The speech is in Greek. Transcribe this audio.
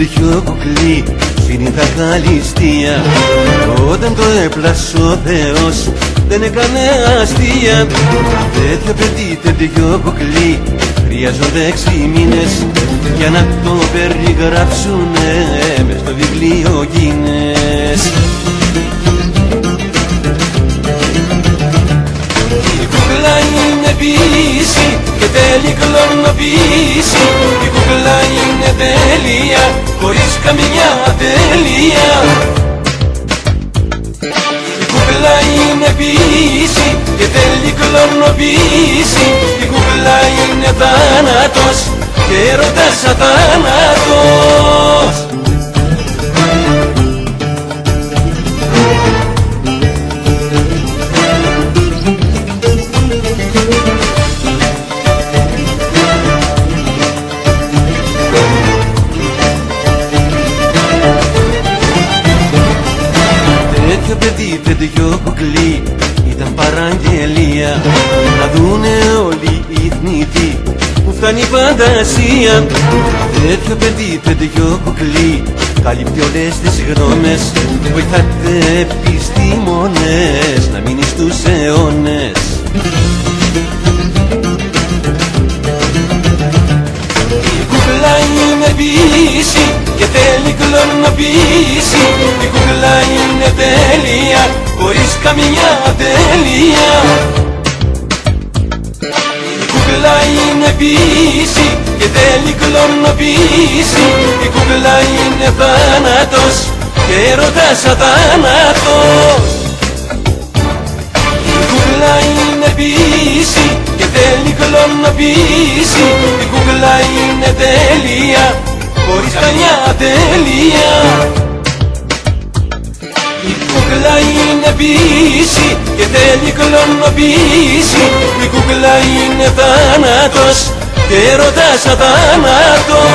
τέτοιο κουκλί σφύριν τα καλυστία. Όταν το έπλασε ο Θεός δεν έκανε αστεία. Τέτοιο παιδί, τέτοιο κουκλί χρειάζονται 6 μήνες για να το περιγράψουνε μες στο βιβλίο Guinness. Η κούκλα είναι ποιήση και θέλει κλωνοποίηση. Η κούκλα είναι τέλεια χωρίς καμιά ατέλεια. Η κούκλα είναι ποιήση και θέλει κλωνοποίηση. Η κούκλα είναι θάνατος και έρωτας αθάνατος. Τέτοιο παιδί, τέτοιο κουκλί ήταν παραγγελία. Να δούνε όλοι οι θνητοί που φτάνει η φαντασία. Τέτοιο παιδί, τέτοιο κουκλί καλύπτει όλες τις γνώμες. Βοηθάτε επιστήμονες να μείνει στους αιώνες. Η κούκλα είναι ποιήση και θέλει κλωνοποίηση. Η κούκλα είναι τέλεια χωρίς καμιά ατέλεια. Η κούκλα είναι ποιήση και θέλει κλωνοποίηση. Η κούκλα είναι θάνατος και έρωτας αθάνατος. Η κούκλα είναι ποιήση και θέλει κλωνοποίηση. Η κούκλα είναι τέλεια χωρίς καμιά ατέλεια. Η κούκλα είναι ποιήση και θέλει κλωνοποίηση. Η κούκλα είναι θάνατος και έρωτας αθάνατος.